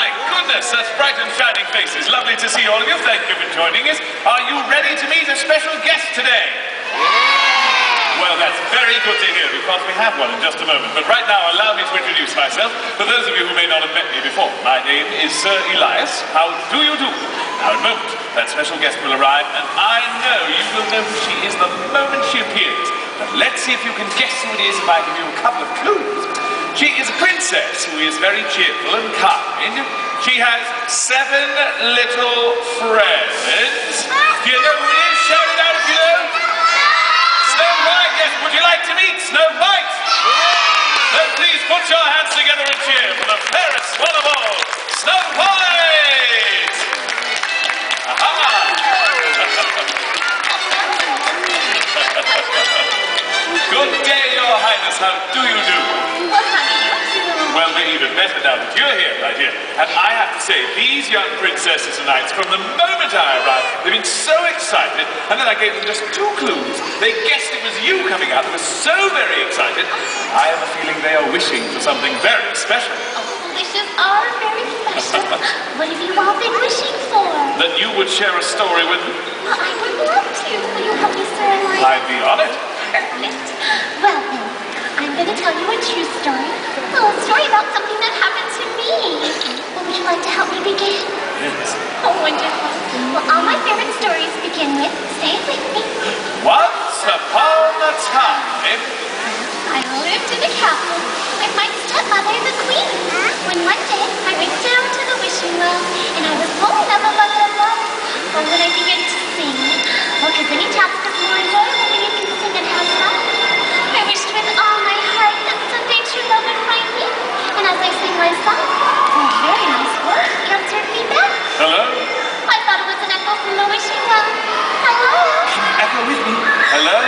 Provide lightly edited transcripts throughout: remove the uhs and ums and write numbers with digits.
my goodness, such bright and shining faces. Lovely to see all of you. Thank you for joining us. Are you ready to meet a special guest today? Well, that's very good to hear, because we have one in just a moment. But right now, allow me to introduce myself. For those of you who may not have met me before, my name is Sir Elias. How do you do? Now, in a moment, that special guest will arrive, and I know you will know who she is the moment she appears. But let's see if you can guess who it is if I give you a couple of clues. She is a princess who is very cheerful and kind. She has 7 little friends. Do you know who it is? Shout it out if you know. Snow White, yes. Would you like to meet Snow White? Then please put your hands together and cheer for the fairest one of all, Snow White! Aha! Good day, Your Highness. How do you do? Well, how do you do? Well, we're even better now that you're here, my dear. And I have to say, these young princesses and knights, from the moment I arrived, they've been so excited, and then I gave them just 2 clues. They guessed it was you coming out. They were so very excited. I have a feeling they are wishing for something very special. Oh, wishes are very special. What have you all been wishing for? That you would share a story with them. Well, I would love to. Will you help me, Sir Elias? I'd be honored. Perfect. Well, then, I'm going to tell you a true story. Well, a story about something that happened to me. Well, would you like to help me begin? Yes. Oh, wonderful. Well, all my favorite stories begin with, say it with me. Once upon a time, I lived in a castle with my stepmother, the queen. When one day I went down to the wishing well, and I was pulling up a bucket of water. Well, when I began to sing, well, because any task is more enjoyable when you can sing and have fun. I wished with all my heart that someday true love would find me. And as I sang my song, a very nice voice answered me back. hello? I thought it was an echo from the wishing well. Hello? Can you echo with me? Hello?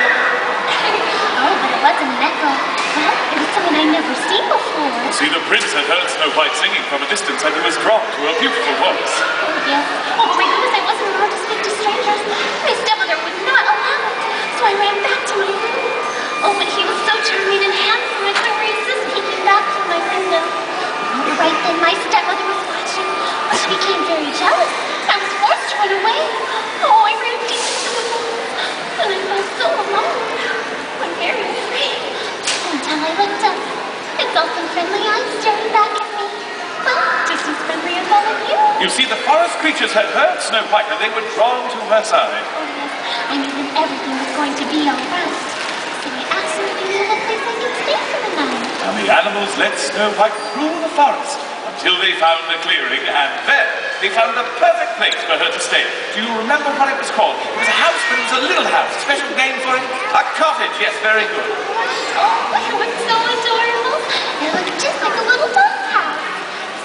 Oh, but it wasn't an echo. Well, it was someone I'd never seen before. See, the prince had heard Snow White singing from a distance, and he was drawn to her beautiful voice. Oh, yes. Oh, but my goodness, I wasn't allowed to speak to strangers. My stepmother would not allow it. So I ran back to my room. Oh, but he was so charming and handsome, I couldn't resist peeking back through my window. Oh, right then, my stepmother was watching. Oh, she became very jealous. I was forced to run away. Oh, I ran deep into the woods. And I felt so alone. I'm very afraid. Until I looked up. It's all some friendly eyes staring back at me. Well, just as friendly as all of you. You see, the forest creatures had heard Snow White, and they were drawn to her side. Oh, yes. I knew that everything was going to be all right. So I asked them if they knew a place I could stay for the night. And the animals led Snow White through the forest until they found a clearing, and there they found a perfect place for her to stay. Do you remember what it was called? It was a house, but it was a little house. Special name for it? A cottage. Yes, very good. Oh, it was so adorable. It looked just like a little doll's house.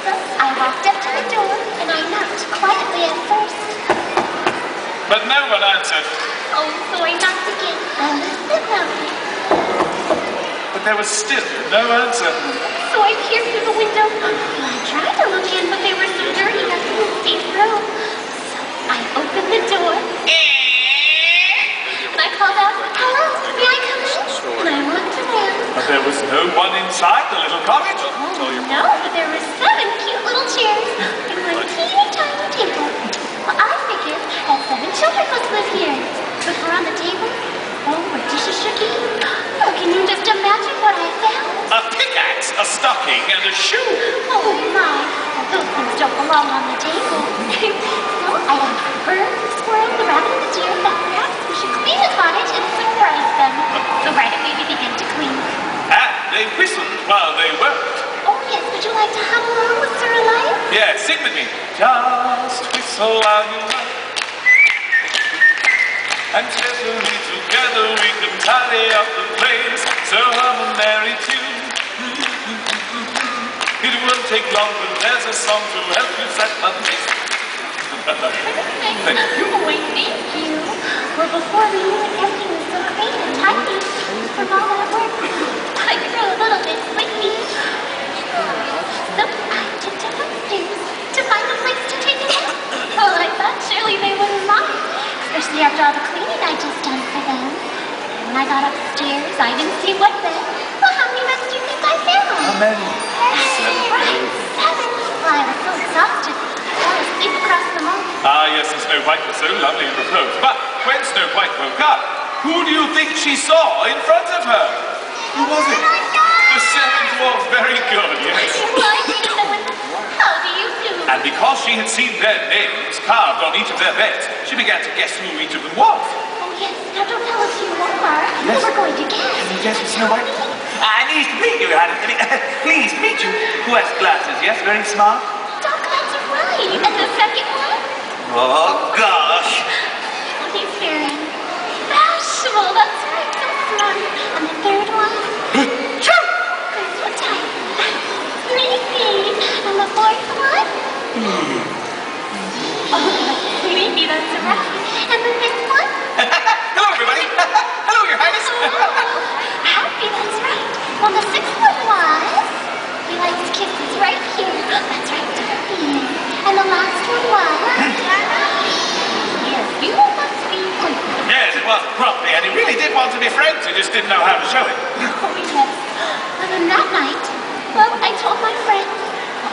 So I walked up to the door, and I knocked quietly at first. But no one answered. Oh, so I knocked again. I listened loudly. But there was still no answer. So I peered through the window. I tried to look in, but they were so dirty I couldn't see through. So I opened the door. And I called out, hello, may I come in? And I looked around. But there was no one inside the little cottage. Oh, no, but there were 7 cute little chairs and one teeny tiny table. Well, I figured that 7 children must live here. But for on the table, oh, were dishes should eat. Oh, can you just imagine what I found? A pickaxe, a stocking, and a shoe. Oh my, well, those things don't belong on the table. So I asked the bird, the squirrel, the rabbit, and the deer that perhaps we should clean the cottage and surprise them. So right away we began to clean. And they whistled while they worked. Oh yes, would you like to hum along with Sir Elias? Yeah, sing with me. Just whistle while you work. And cheerfully together we can tidy up the place. So hum a merry tune. It won't take long, but there's a song to help you set the pace. Thank you. Oh, wait, thank you. Well, before we knew it, everything was so clean and tidy. From all that work, I grew a little bit sleepy. So I took to upstairs to find a place to take a nap. Well, I thought surely they wouldn't mind, especially after all the cleaning I just done for them. And when I got upstairs, I didn't see what then. Well, how many beds do you think I found? How many? 7. Well, I was so exhausted. I fell asleep across the moon. Ah, yes, and Snow White was so lovely and repose. But when Snow White woke up, who do you think she saw in front of her? Who was it? The seven dwarfs. Very good, yes. Well, I didn't know it. How do you do? And because she had seen their names carved on each of their beds, she began to guess who each of them was. Oh, yes. Now don't tell us who you are. Yes. We're going to guess. Can you guess it's Snow White? Nice to meet you, Adam. Pleased to meet you. Who has glasses? Yes, very smart. Doc, that's right. And the second one? Oh, gosh. Well, he's very bashful. That's right. So smart. And the third one? True. That's what type? Sleepy. And the fourth one? Oh, sleepy. That's right. And the fifth one? Hello, everybody. Hello, Your Highness. Happy, that's right. Well, the sixth one was... He likes kisses right here. That's right, Dorothy. And the last one was... Yes, you must be Grumpy. Yes, it was Grumpy, and he really did want to be friends. He just didn't know how to show it. Oh, yes. And then that night, well, I told my friends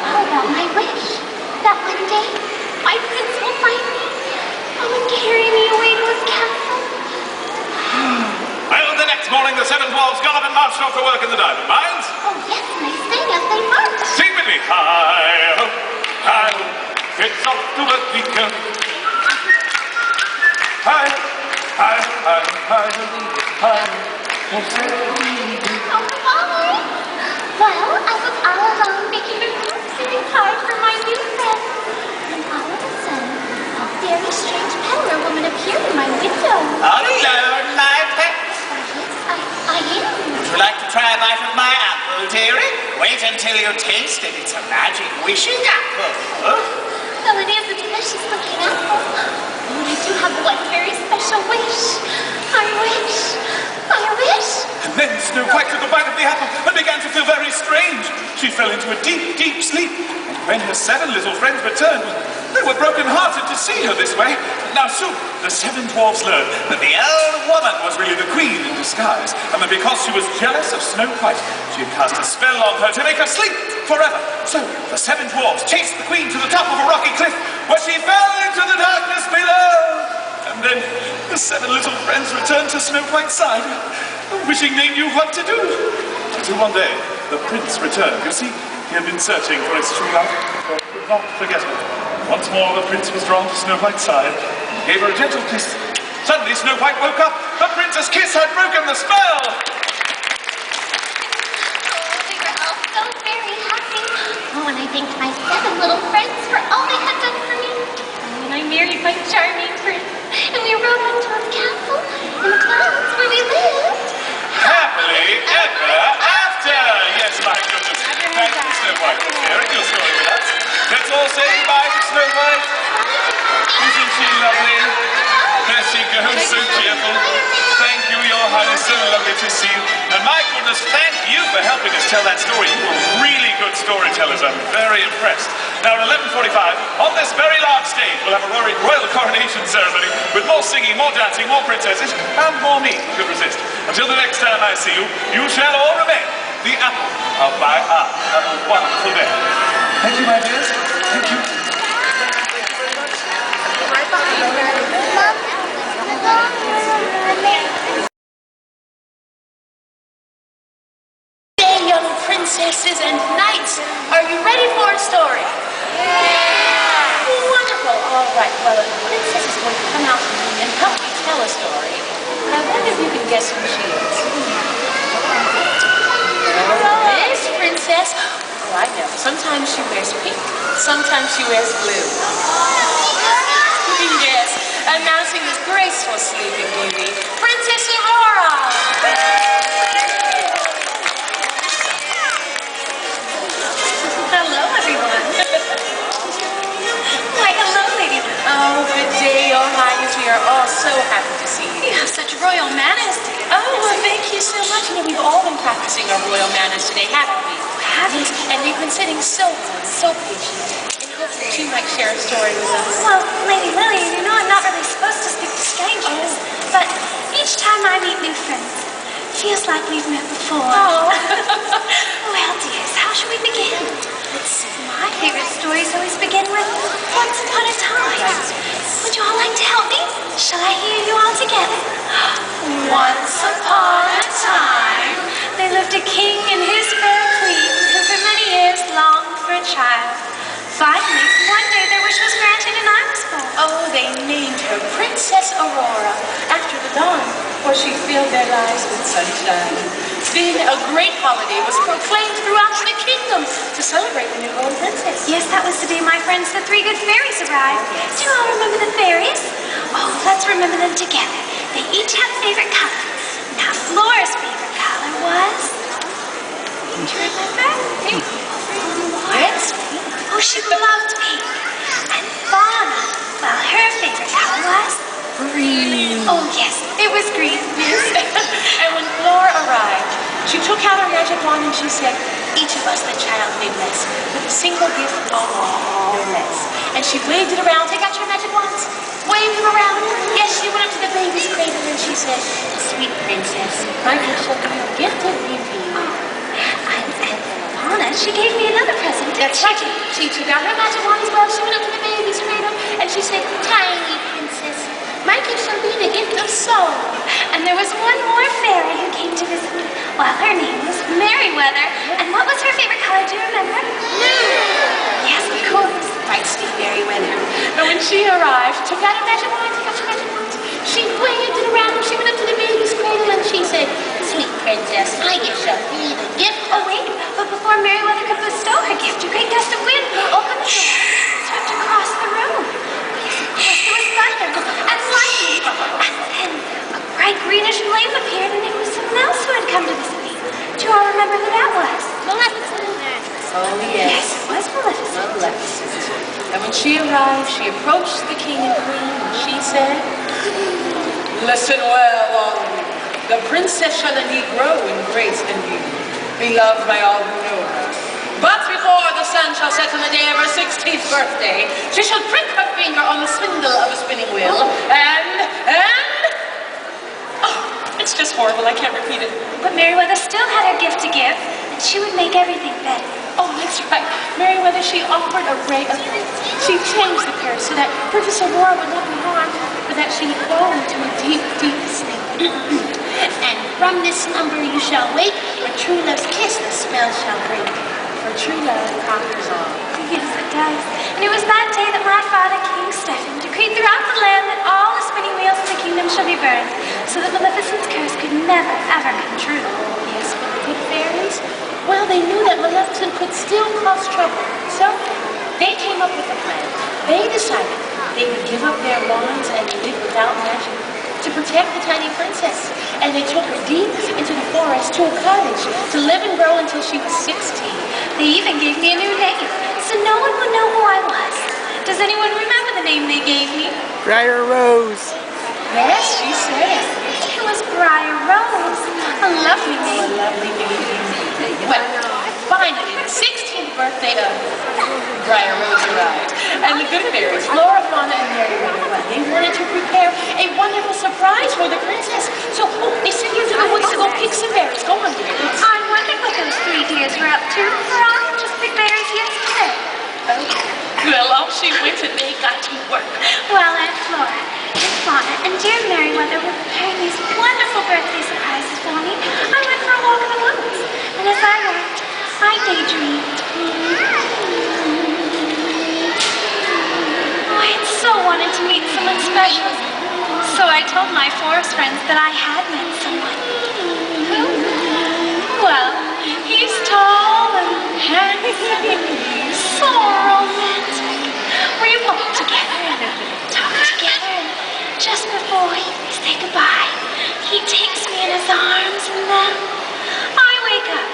all about my wish. That one day, my prince will find me. And carry me away to his castle. Well, the next morning, the seven dwarfs got up and marched off to work in the diamond mines. Oh, yes, and they sang as they marched. Sing with me. Hi-ho, hi-ho, it's off to work we go. Hi-ho, hi-ho, hi-ho, hi-ho, Oh, Molly. Well, I was all alone making a sitting hard for my new friend. And all of a sudden, a very strange peddler woman appeared in my window. Hello, my pet. Yes, I am. Would you like to try a bite of my apple, dearie? Wait until you taste it. It's a magic wishing apple. Well, it is a delicious looking apple. But I do have one very special wish. I wish. And then Snow White took a bite of the apple and began to feel very strange. She fell into a deep, deep sleep. And when her seven little friends returned, they were broken-hearted to see her this way. Now soon, the seven dwarfs learned that the old woman was really the queen in disguise, and that because she was jealous of Snow White, she had cast a spell on her to make her sleep forever. So the seven dwarfs chased the queen to the top of a rocky cliff, where she fell into the darkness below. And then the seven little friends returned to Snow White's side, wishing they knew what to do. Until one day, the prince returned. You see, he had been searching for his true love, but could not forget her. Once more, the prince was drawn to Snow White's side and gave her a gentle kiss. Suddenly, Snow White woke up. The prince's kiss had broken the spell. Oh, we were all so very happy. Oh, and I thanked my seven little friends for all they had done for me. And I married my charming prince. And we rode up to his castle in the clouds where we lived. Happily ever after. Yes, my goodness. Thank you, Snow White, for sharing your story with us. Let's all say goodbye to Snow White. Isn't she lovely? There she goes, so cheerful. Thank you, Your Highness. So lovely to see you. And my goodness, thank you for helping us tell that story. You were really good storytellers. I'm very impressed. Now at 11:45, on this very large stage, we'll have a royal coronation ceremony with more singing, more dancing, more princesses, and more me who could resist. Until the next time I see you, you shall all remain the apple of my eye. Have a wonderful day. Thank you, my dears. Thank you. Hey, young princesses and knights, are you ready for a story? Yeah! Wonderful. All right, well, a princess is going to come out and help me tell a story. I wonder if you can guess who she is. This princess, oh, I know. Sometimes she wears pink, sometimes she wears blue. Yes, announcing this graceful sleeping beauty, Princess Aurora. Hello, everyone. Why, hello, ladies. Oh, good day, Your Highness. We are all so happy to see you. You have such royal manners today. Oh, well, thank you so much. You know, we've all been practicing our royal manners today, haven't we? Haven't we? And we've been sitting so good, so patient. And hope that you might share a story with us. Well, Lady Lily, you know I'm not really supposed to speak to strangers, but each time I meet new friends, it feels like we've met before. Oh. Well, dears, how shall we begin? Let's see. My favorite stories always begin her Princess Aurora after the dawn, for she filled their lives with sunshine. Then a great holiday was proclaimed throughout the kingdom to celebrate the newborn princess. Yes, that was the day my friends, the three good fairies, arrived. Do you all remember the fairies? Oh, let's remember them together. They each have favorite colors. Now, Flora's favorite color was... Do you remember? Pink. Yes. Oh, she loved pink. And Fauna, well, her favorite color was... Green. Oh, yes, it was green. Yes. And when Flora arrived, she took out her magic wand and she said, each of us the child may bless with a single gift, no more, no less. And she waved it around. Take out your magic wands. Waved it around. Yes, she went up to the baby's cradle and she said, sweet princess, my gift shall be a gift of beauty. And Fauna, she gave me another present. That's right. She took out her magic wand as well. She went up to the baby's cradle and she said, tiny princess, my gift shall be the gift of song. And there was one more fairy who came to visit me. Well, her name was Merryweather. And what was her favorite color, do you remember? Yes, of course. Feisty Merryweather. But when she arrived, took out her magic wand, took out her magic wand. She waved it around. She went up to the baby's cradle and she said, sweet princess, my gift shall be the gift. Oh, wait. But before Merryweather could bestow her gift, a great gust of wind opened the door, swept across the room. Yes, of course, there was thunder and lightning. And then a bright greenish flame appeared, and it was someone else who had come to visit me. Do you all remember who that was? Maleficent. Oh, Yes, yes. it was Maleficent. Maleficent. And when she arrived, she approached the king and queen and she said, listen well, all of you. The princess shall indeed grow in grace and beauty, beloved by all who know her. But before the sun shall set on the day of her 16th birthday, she shall prick her finger on the spindle of a spinning wheel, and... Oh, it's just horrible, I can't repeat it. But Merryweather still had her gift to give, and she would make everything better. Oh, that's right. Merryweather, she offered a ray of light. She changed the curse so that Princess Aurora would not be harmed, but that she would fall into a deep, deep sleep. And from this number you shall wake, for true love's kiss the spell shall break. For true love conquers all. Yes, it does. And it was that day that my father, King Stephen, decreed throughout the land that all the spinning wheels in the kingdom shall be burned, so that Maleficent's curse could never, ever come true. Yes, but the good fairies, well, they knew that Maleficent could still cause trouble. So they came up with a plan. They decided they would give up their wands and live without magic to protect the tiny princess. And they took her deep into the forest to a cottage to live and grow until she was 16. They even gave me a new name, so no one would know who I was. Does anyone remember the name they gave me? Briar Rose. Yes, she said. It was Briar Rose. A lovely A name. lovely name. Well, finally, the 16th birthday of Briar Rose arrived. And the good fairies, Flora, Fauna, and Merryweather, well, they wanted to prepare a wonderful surprise for the princess. So, they sent you to the woods to go pick some berries. Go on, dear. I wondered what those three dears were up to, for I just picked berries yesterday. Well, off she went and they got to work. Well, Aunt Flora, Aunt Fauna, and dear Merryweather were preparing these wonderful birthday surprises for me. I went for a walk in the woods, and as I walked, I daydreamed. Oh, I had so wanted to meet someone special. So I told my forest friends that I had met someone. Who? Well, he's tall and handsome, so romantic. We walk together and talk together, and just before we say goodbye, he takes me in his arms, and then I wake up.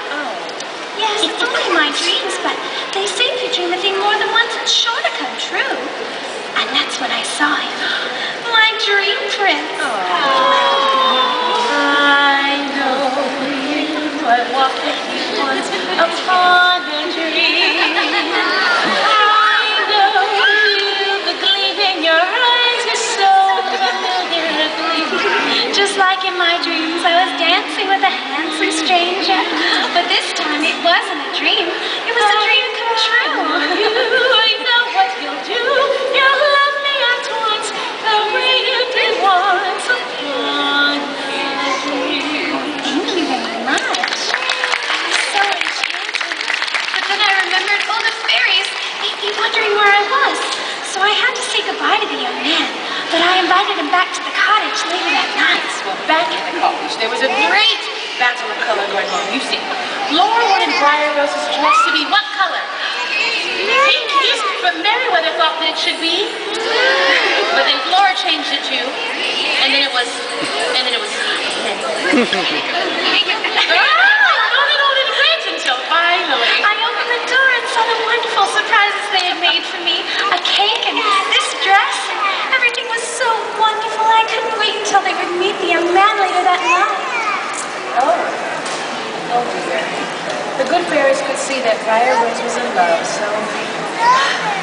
Yes, it's only my dreams, but they say if you dream a thing more than once, it's sure to come true. And that's when I saw him, my dream prince. I know you, I walked with you once upon a dream. I know you, the gleam in your eyes is so familiar a gleam. Just like in my dreams, I was dancing with a handsome stranger. But this time it wasn't a dream, it was a dream come true. I know what you'll do. You'll love me at once, the way you did once upon a dream. Thank you very much. I was so enchanted. But then I remembered, oh, the fairies, they'd be wondering where I was. So I had to say goodbye to the young man. but I invited him back to the cottage later that night. Well, back in the cottage, there was a great battle of color going on. You see, Laura wanted Briar Rose's dress to be what color? Pink, yes, but Meriwether thought that it should be. But then Flora changed it to, and then it was. No, didn't wait until finally. I opened the door and saw the wonderful surprises they had made for me. A cake and this dress. Everything was so wonderful. I couldn't wait until they would meet the young man later that night. Oh dear. The good fairies could see that Briar Rose was in love, so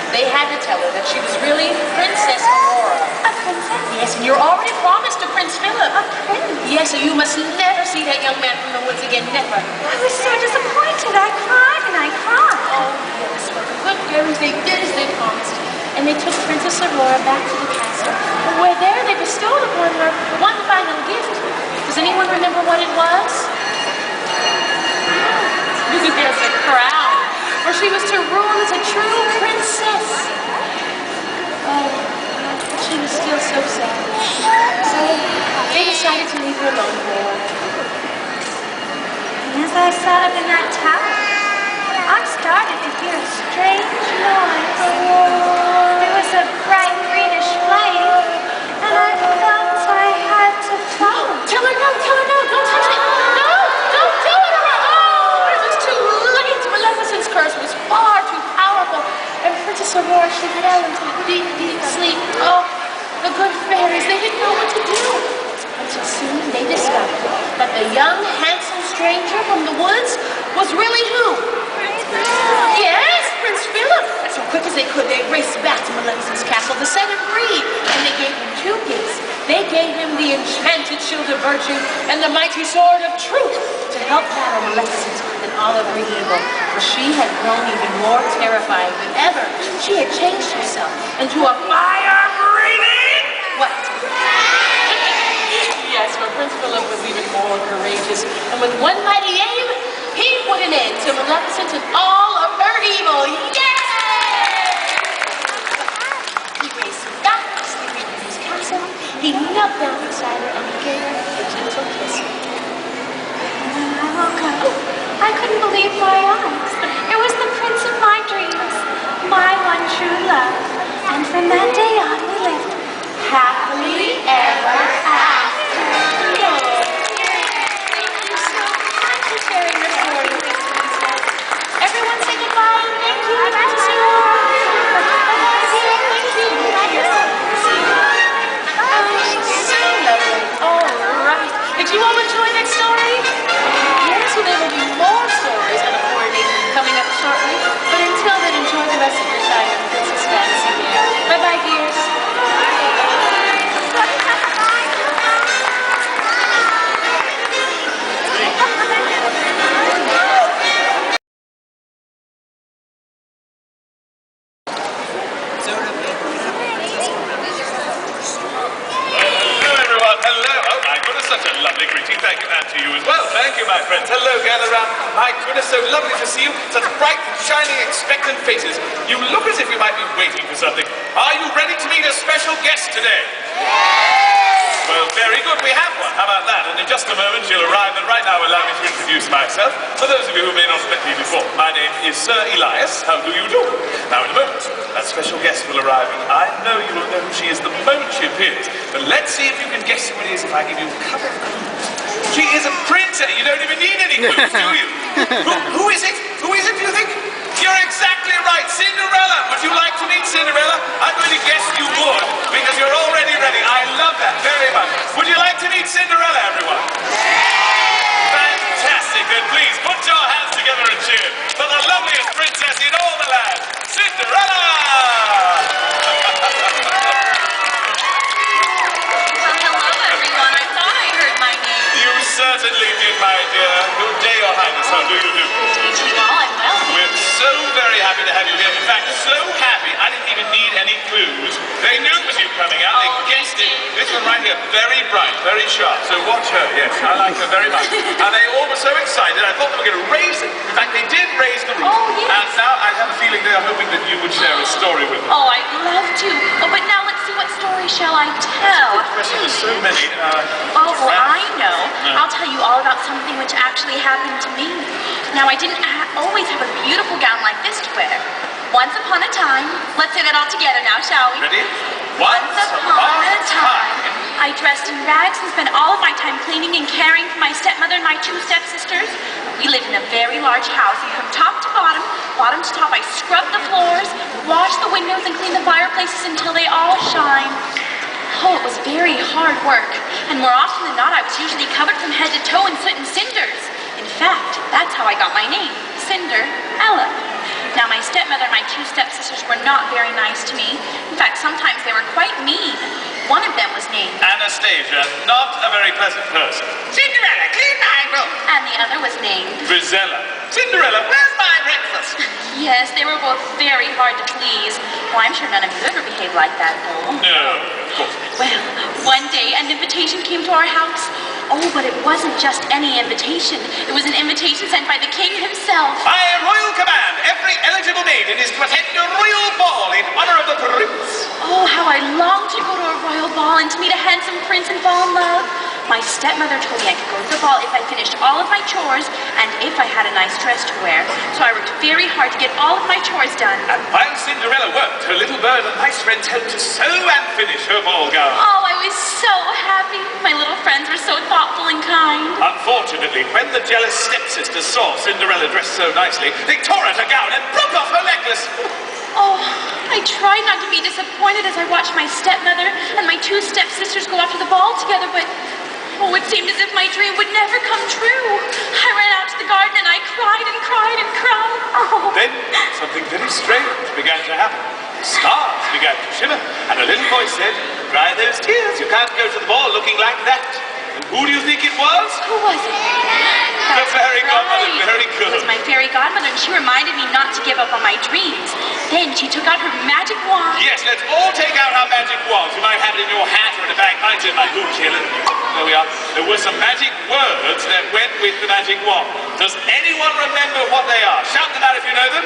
they had to tell her that she was really Princess Aurora. A princess? Yes, and you're already promised to Prince Philip. A prince? Yes, so you must never see that young man from the woods again, never. I was so disappointed. I cried and I cried. Oh, yes, well, the good fairies, they did as they promised. And they took Princess Aurora back to the castle, where there they bestowed upon her one final gift. Does anyone remember what it was? There's a crown, where she was to rule as a true princess. Oh, she was still so sad. So they decided to leave her alone for a while. And as I sat up in that tower, I started to hear a strange noise. There was a bright greenish flame, and I felt I had to follow. Tell her no, don't touch it. No, don't do it. Oh, it was too late. Maleficent's curse was far too powerful, and Princess Aurora, she fell into deep, deep sleep. Oh, the good fairies, they didn't know what to do. Until soon they discovered that the young, handsome stranger from the woods was really who? Yes, Prince Philip. And so quick as they could, they raced back to Maleficent's castle to set him free. And they gave him two gifts. They gave him the enchanted shield of virtue and the mighty sword of truth to help battle Maleficent and all of her evil. For she had grown even more terrifying than ever. She had changed herself into a fire-breathing... What? Yes, but Prince Philip was even more courageous. And with one mighty aim, he put an end to Maleficent and all of her evil. Yay! He raced back to Sleepy Beauty's castle. He knelt down beside her and he gave her a gentle kiss. And when I woke up, I couldn't believe my eyes. It was the prince of my dreams, my one true love. And from that day on, we lived happily ever after. Thank you for sharing your story with us, Princess. Everyone say goodbye and thank you. Princess Aurora. Bye-bye, dear. Thank you. So lovely. All right. Did you all enjoy that story? Yes, well, there will be more stories on the coronation coming up shortly. But until then, enjoy the rest of your time with Princess Fantasy Faire. Bye-bye, dears. Hello, gather round. My goodness, so lovely to see you. Such bright, shining, expectant faces. You look as if you might be waiting for something. Are you ready to meet a special guest today? Yes! Well, very good. We have one. How about that? And in just a moment, she'll arrive. And right now, allow me to introduce myself. For those of you who may not have met me before, my name is Sir Elias. How do you do? Now, in a moment, that special guest will arrive. And I know you will know who she is the moment she appears. But let's see if you can guess who it is if I give you a couple of clues. She is a princess. You don't even need any clues, do you? Who is it? Who is it, do you think? You're exactly right. Cinderella. Would you like to meet Cinderella? I'm going to guess you would, because you're already ready. I love that very much. Would you like to meet Cinderella, everyone? Fantastic. Then please put your hands together and cheer for the loveliest princess in all the land, Cinderella! Certainly did, my dear. Good day, Your Highness. How do you do? We're so very happy to have you here. In fact, so happy I didn't even need any clues. They knew it was you coming out. They guessed it. This one right here, very bright, very sharp. So watch her. Yes, I like her very much. And they all were so excited. I thought they were going to raise it. In fact, they did raise the roof. Oh, yes. And now I have a feeling they are hoping that you would share a story with them. Oh, I'd love to. Oh, but now let's see what story story shall I tell? There's so many. Oh, well, I know. I'll tell you all about something which actually happened to me. Now, I didn't always have a beautiful gown like this to wear. Once upon a time, let's say that all together now, shall we? Ready? Once upon a time, I dressed in rags and spent all of my time cleaning and caring for my stepmother and my two stepsisters. We lived in a very large house, and from top to bottom to top, I scrubbed the floors, washed the windows, and cleaned the fireplaces until they all shined. Oh, it was very hard work, and more often than not, I was usually covered from head to toe in soot and cinders. In fact, that's how I got my name, Cinderella. Now, my stepmother and my two stepsisters were not very nice to me. In fact, sometimes they were quite mean. One of them was named Anastasia, not a very pleasant person. Cinderella, clean my room. and the other was named. Drizella. Cinderella, Where's my breakfast? Yes, they were both very hard to please. Well, I'm sure none of you ever behaved like that, though. no, of course. Well, one day an invitation came to our house. Oh, but it wasn't just any invitation. It was an invitation sent by the king himself. By royal command, every eligible maiden is to attend a royal ball in honor of the prince. Oh, how I longed to go to a royal ball and to meet a handsome prince and fall in love. My stepmother told me I could go to the ball if I finished all of my chores and if I had a nice dress to wear. So I worked very hard to get all of my chores done. And while Cinderella worked, her little bird and mice friends helped to sew and finish her ball gown. Oh, I was so happy. My little friends were so thoughtful and kind. Unfortunately, when the jealous stepsisters saw Cinderella dressed so nicely, they tore at her gown and broke off her necklace. Oh, I tried not to be disappointed as I watched my stepmother and my two stepsisters go off to the ball together, but oh, it seemed as if my dream would never come true. I ran out to the garden and I cried and cried and cried. Oh. Then something very strange began to happen. Stars began to shimmer, and a little voice said, "Dry those tears, you can't go to the ball looking like that." And who do you think it was? Who was it? The fairy godmother, very It good. was my fairy godmother, and she reminded me not to give up on my dreams. Then she took out her magic wand. Yes, let's all take out our magic wands. You might have it in your hat or in a bag. Mine's in my boot here. There we are. There were some magic words that went with the magic wand. Does anyone remember what they are? Shout them out if you know them.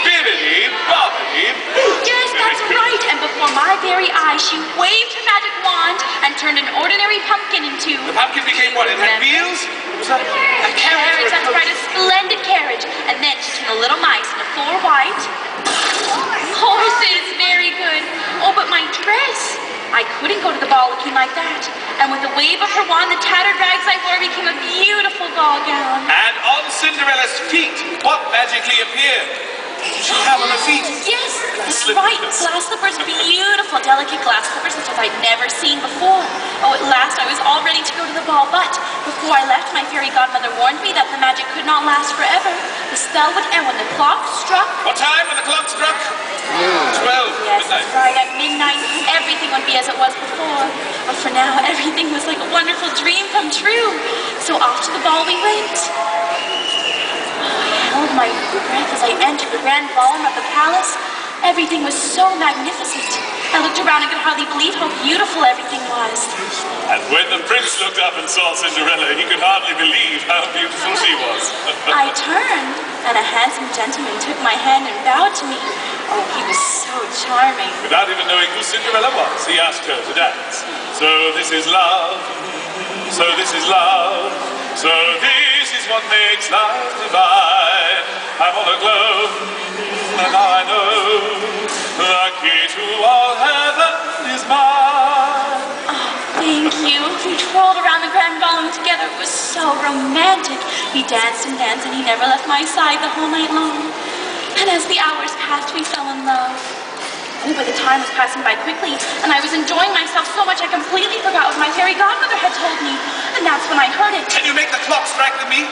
Bibbidi, bobbidi, boo. Yes, that's right. And before my very eyes, she waved her magic wand and turned an ordinary pumpkin into... The pumpkin became what? It had wheels? It was a carriage. Carriage, that's right, a splendid carriage. And then she turned the little mice into 4 white horses. Very good. Oh, but my dress. I couldn't go to the ball looking like that. And with the wave of her wand, the tattered rags I wore became a beautiful ball gown. And on Cinderella's feet, what magically appeared? She had on her feet. Yes, that's right. Glass slippers, beautiful, delicate glass slippers, such as I'd never seen before. Oh, at last I was all ready to go to the ball, but before I left, my fairy godmother warned me that the magic could not last forever. The spell would end when the clock struck. What time when the clock struck? 12. Yes, Midnight. that's right. At midnight, everything would be as it was before. But for now, everything was like a wonderful dream come true. So off to the ball we went. I held my breath as I entered the grand ballroom of the palace. Everything was so magnificent. I looked around and could hardly believe how beautiful everything was. And when the prince looked up and saw Cinderella, he could hardly believe how beautiful she was. I turned, and a handsome gentleman took my hand and bowed to me. Oh, he was so charming. Without even knowing who Cinderella was, he asked her to dance. So this is love. So this is love. So this is what makes life divine. I'm all aglow, and now I know the key to all heaven is mine. Oh, thank you. We twirled around the grand ballroom together. It was so romantic. We danced and danced, and he never left my side the whole night long. And as the hours passed, we fell in love. Oh, but the time was passing by quickly, and I was enjoying myself so much I completely forgot what my fairy godmother had told me. And that's when I heard it. Can you make the clock strike the me?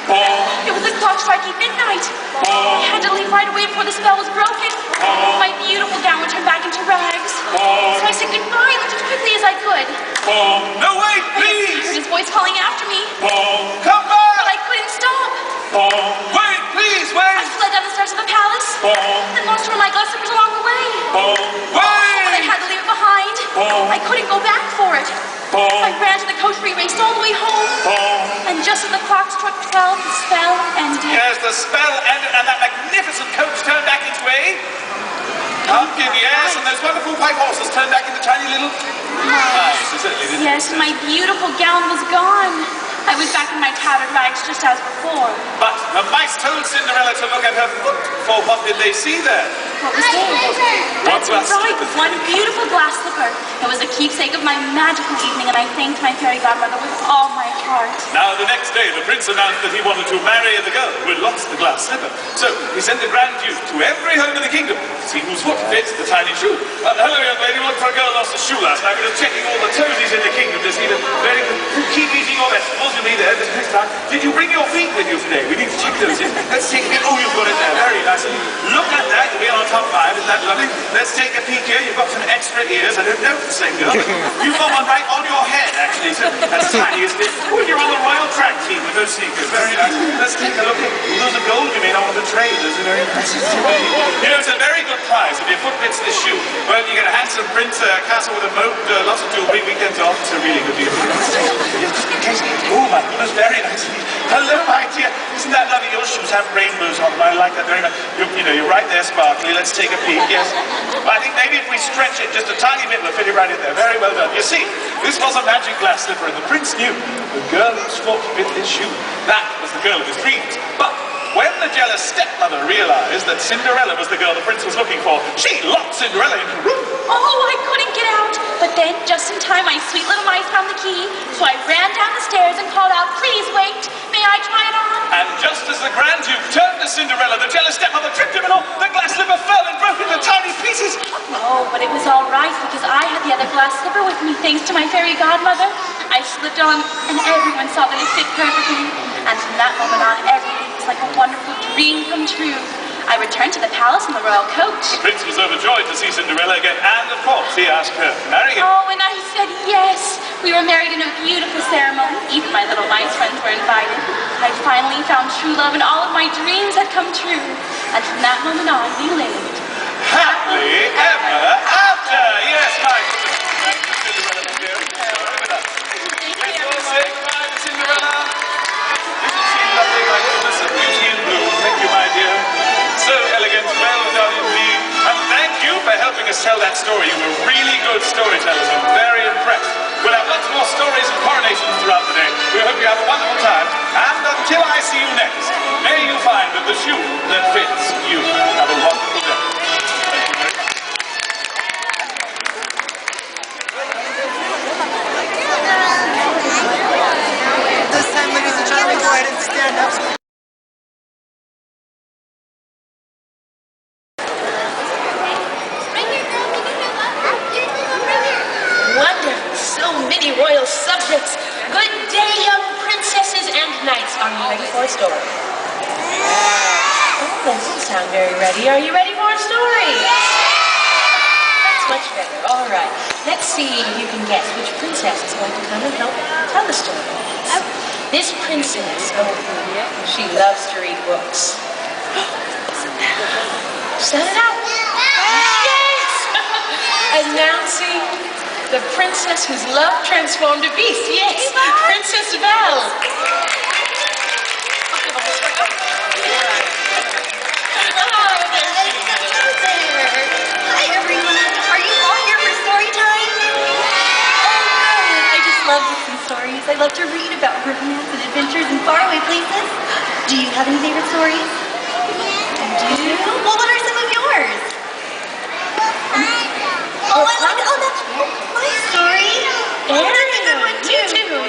It was the clock striking midnight. I had to leave right away before the spell was broken. My beautiful gown would turn back into rags. So I said goodbye and left as quickly as I could. No, wait, I please! heard his voice calling after me, Come but back! I couldn't stop. Wait, please, I wait! fled down the stairs of the palace and lost one of my glass slippers along the way. I Wait! had to leave it behind. I couldn't go back for it. I ran to the coach, raced all the way home. And just as the clock struck 12, the spell ended. Yes, the spell ended, and that magnificent coach turned back into a pumpkin, yes, and those wonderful white horses turned back into tiny little? Nice, it certainly did. Yes, my beautiful gown was gone. I was back in my tattered rags just as before. But the mice told Cinderella to look at her foot, for what did they see there? What was there? That's glass right, slipper? one beautiful glass slipper. It was a keepsake of my magical evening, and I thanked my fairy godmother with all my heart. Now, the next day, the prince announced that he wanted to marry the girl who had lost the glass slipper. So, he sent a grand duke to every home in the kingdom to see whose foot fits the tiny shoe. Hello, young lady, look for a girl lost a shoe last night. We're just checking all the toadies in the kingdom to see that very good. Keep eating your vegetables, you'll be there this next time. Did you bring your feet with you today? We need to check those in. Let's take a peek. Oh, you've got it there. Very nice. Look at that. You'll be on top 5. Isn't that lovely? Let's take a peek here. You've got some extra ears. I don't know if it's the same girl. You've got one right on your head, actually. So that's tiny, isn't it? Oh, you're on the royal track team with those sneakers. Very nice. Let's take a look at those are gold you made on the tray. Those are very impressive. You know, it's a very good prize if your foot fits this shoe. Well, you get a handsome prince, a castle with a moat, lots of jewelry, weekends off. It's a really good deal. Just in case. Oh, my goodness, very nice. Hello, my dear. Isn't that lovely? Your shoes have rainbows on them. I like that very much. You're right there, sparkly. Let's take a peek. Yes. Well, I think maybe if we stretch it just a tiny bit, we'll fit it right in there. Very well done. You see, this was a magic glass slipper, and the prince knew the girl whose foot fit his shoe. That was the girl of his dreams. But when the jealous stepmother realized that Cinderella was the girl the prince was looking for, she locked Cinderella in her room. Oh, I couldn't get out. But then, just in time, my sweet little mice found the key. So I ran down the stairs and called out, "Please wait. May I try it on?" And just as the Grand Duke turned to Cinderella, the jealous stepmother tripped him and all. The glass slipper fell and broke into tiny pieces. Oh, but it was all right because I had the other glass slipper with me, thanks to my fairy godmother. I slipped on, and everyone saw that it fit perfectly. And from that moment on, everything was like a wonderful dream come true. I returned to the palace in the royal coach. The prince was overjoyed to see Cinderella again, and of course, he asked her to marry him. Oh, and I said yes. We were married in a beautiful ceremony. Even my little mice friends were invited. I finally found true love, and all of my dreams had come true. And from that moment on, we lived happily ever after. Yes, my goodness. Cinderella, dear. Sorry with us. Let's all say goodbye to Cinderella. Isn't she lovely, my goodness, a beauty in blue? Thank you, my dear. So elegant, well done indeed. And thank you for helping us tell that story. You were really good storytellers. I'm very impressed. We'll have lots more stories and coronations throughout the day. We hope you have a wonderful time. And until I see you next, may you find that the shoe that fits you. Have a wonderful day. Thank you very much. This time, ladies and gentlemen, go ahead and stand up. Wonderful. So many royal subjects. Good day, young princesses and knights. Are you ready for a story? Oh, that doesn't sound very ready. Are you ready for a story? That's much better. All right. Let's see if you can guess which princess is going to come and help tell the story. This princess, she loves to read books. Set it up. Yes! Announcing the princess whose love transformed a beast. Yes, Princess Belle. Hi, everyone. Are you all here for story time? I just love listening stories. I love to read about romance and adventures in faraway places. Do you have any favorite stories? Do you? Well, what are some of yours? Oh, that's my story. That's a good one, too.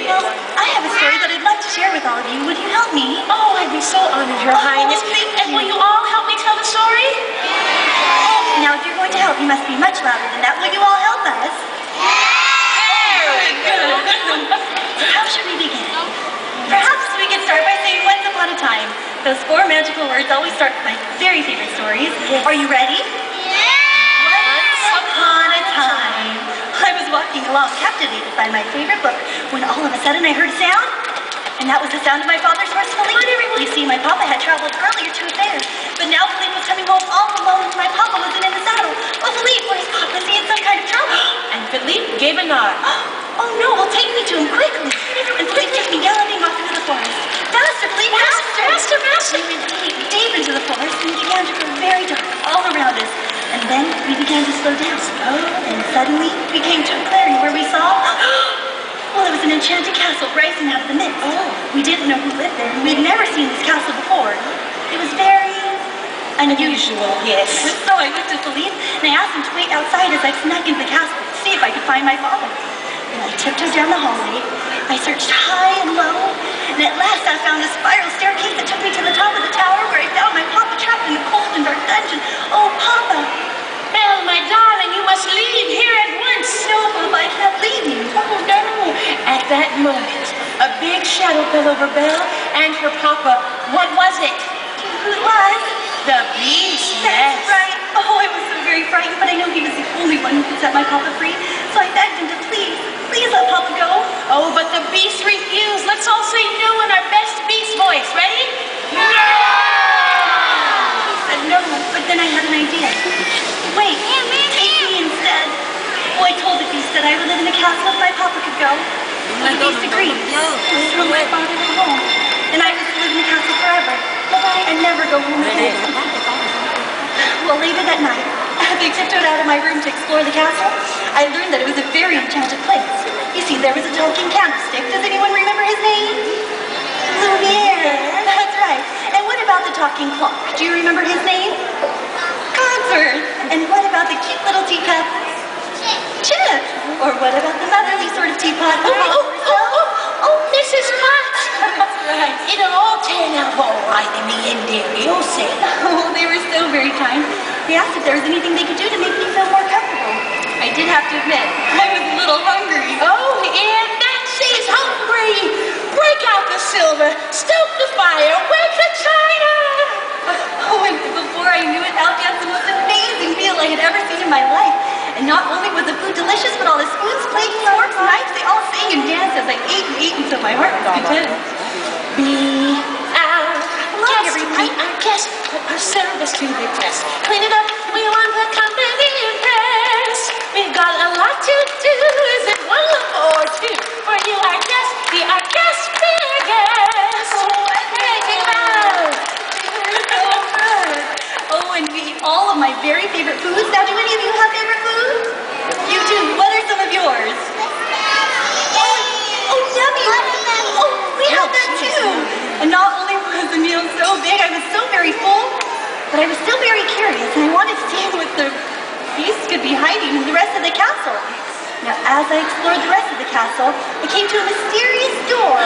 Well, I have a story that I'd like to share with all of you. Would you help me? Oh, I'd be so honored, Your Highness. Thank And will you all help me tell the story? Oh, now if you're going to help, you must be much louder than that. Will you all help us? Very good. So how should we begin? Perhaps we could start by saying once upon a time. Those 4 magical words always start with my very favorite stories. Are you ready? Once upon a time. I was walking along, captivated by my favorite book, when all of a sudden I heard a sound. And that was the sound of my father's horse, Philippe. You see, my papa had traveled earlier to a fair, but now Philippe was coming home all alone and my papa wasn't in the saddle. Oh, Philippe, where's papa? Is he in some kind of trouble? And Philippe gave a nod. Oh no, well take me to him quickly. And Philippe took me galloping off into the forest. Faster, Philippe, faster. We went deep into the forest and it began to grow very dark all around us. And then we began began to slow down. And suddenly, we came to a clearing where we saw... Well, it was an enchanted castle rising out of the mist. We didn't know who lived there, and we'd never seen this castle before. It was very... unusual. Yes. So I looked at Philippe, and I asked him to wait outside as I snuck into the castle to see if I could find my father. And I tiptoed down the hallway. I searched high and low, and at last I found a spiral staircase that took me to the top of the tower where I found my papa trapped in a cold and dark dungeon. Oh, Papa! Belle, my darling, you must leave here at once. No, Papa, I can't leave you. Oh, no. At that moment, a big shadow fell over Belle and her papa. What was it? Who it was? The beast, That's yes. right. Oh, I was so very frightened, but I knew he was the only one who could set my papa free. So I begged him to please let Papa go. Oh, but the beast refused. Let's all say no in our best beast voice. Ready? No! He said no, but then I had an idea. Wait, take me instead. Oh, I told the beast that I would live in the castle if my papa could go. So the beast agreed. So my father went home, and I was to live in the castle forever and never go home again. Well, later that night, as I tiptoed out of my room to explore the castle, I learned that it was a very enchanted place. You see, there was a talking candlestick. Does anyone remember his name? Lumiere. That's right. And what about the talking clock? Do you remember his name? Cogsworth. And what about the cute little teacup? Chip. Or what about the motherly sort of teapot? Oh, Mrs. Potts. That's right. It'll all turn out all right in the end, dear. You'll see. Oh, they were so very kind. They asked if there was anything they could do to make me feel more comfortable. I did have to admit, I was a little hungry. Oh, and Nancy's hungry. Break out the silver, stoke the fire, wake the china. Oh, and before I knew it, Alfie had the most amazing meal I had ever seen in my life. And not only was the food delicious, but all the spoons, plates, forks, knives, they all sang and danced as I ate until my heart was content. Be our guest, be our guest, put our service to the test. Clean it up, we want the company impressed. We've got a lot to do, is it one look or two? For you our guest, be our guest, be our guest. Oh, and hey, big mouth. so good. Oh, and we eat all of my very favorite foods. Now, do any of you have favorite foods? You do. What are some of yours? Oh, yummy. Oh, we have that too. And not only was the meal so big, I was so very full, but I was still very curious, and I wanted to see what the beast could be hiding in the rest of the castle. Now, as I explored the rest of the castle, I came to a mysterious door,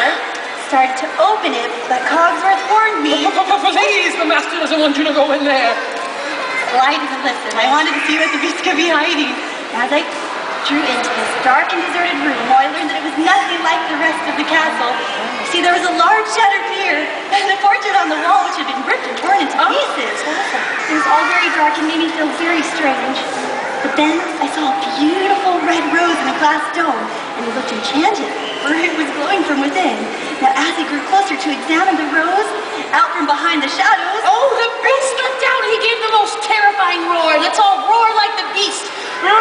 started to open it, but Cogsworth warned me. Please, the master doesn't want you to go in there. Well, I didn't listen. I wanted to see what the beast could be hiding. As I drew into this dark and deserted room, I learned that it was nothing like the rest of the castle. See, there was a large shattered mirror and a portrait on the wall which had been ripped and torn into pieces. It was all very dark and made me feel very strange. But then I saw a beautiful red rose in a glass dome, and it looked enchanted, for it was glowing from within. Now, as I grew closer to examine the rose, out from behind the shadows... Oh, the beast looked out. He gave the most terrifying roar. Let's all roar like the beast. Oh,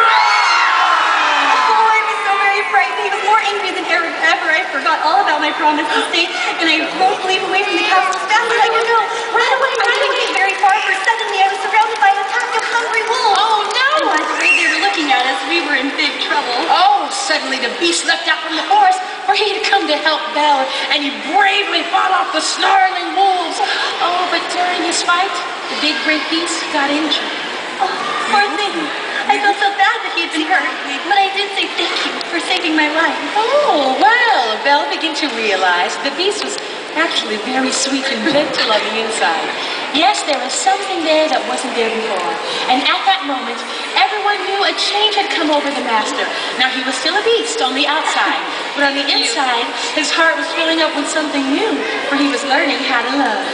I was so very frightened. He was more angry than ever. I forgot all about my promise to stay, and I rode to leave away from the castle as fast as I could go. Run away, I didn't get very far, for suddenly I was surrounded by an attack of hungry wolves. Oh, no! I was afraid they were looking at us. We were in big trouble. Oh, suddenly the beast leapt out from the forest, for he had come to help Belle, and he bravely fought off the snarling wolves. Oh, but during his fight, the big great beast got injured. Oh, poor thing. I felt so bad that he had been hurt, but I did say thank you for saving my life. Oh, well, Belle began to realize the beast was actually very sweet and gentle on the inside. Yes, there was something there that wasn't there before. And at that moment, everyone knew a change had come over the master. Now, he was still a beast on the outside, but on the inside, his heart was filling up with something new, for he was learning how to love.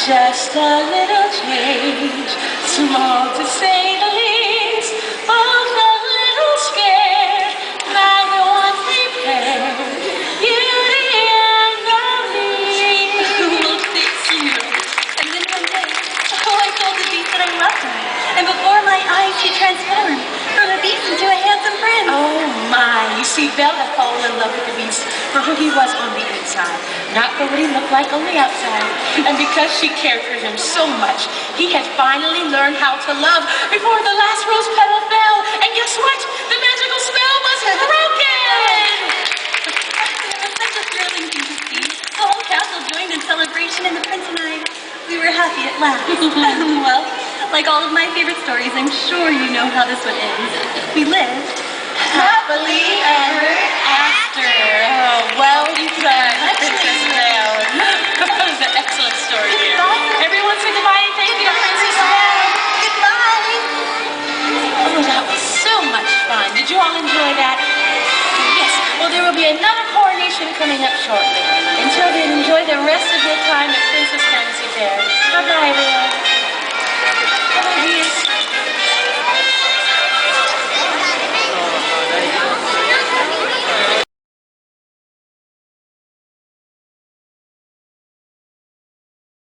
Just a little change, small to say the least, both a little scared, neither one prepared. Beauty and the Beast will fix you. And then one day, I told the beast that I loved him. And before my eyes, he transformed from a beast into a handsome prince. Oh my, you see, Belle had fallen in love with the beast for who he was on the inside, not for what he looked like on the outside. And because she cared for him so much, he had finally learned how to love before the last rose petal fell. And guess what? The magical spell was broken! It was such a thrilling thing to see. The whole castle joined in celebration, and the prince and I, we were happy at last. Well, like all of my favorite stories, I'm sure you know how this one ends. We lived Happily ever after. Oh, well done, Princess Belle. That was an excellent story, dear. Everyone say goodbye and thank you, Princess Belle. goodbye. Oh, that was so much fun. Did you all enjoy that? Yes. Well, there will be another coronation coming up shortly. Until then, enjoy the rest of your time at Princess Fantasy Faire.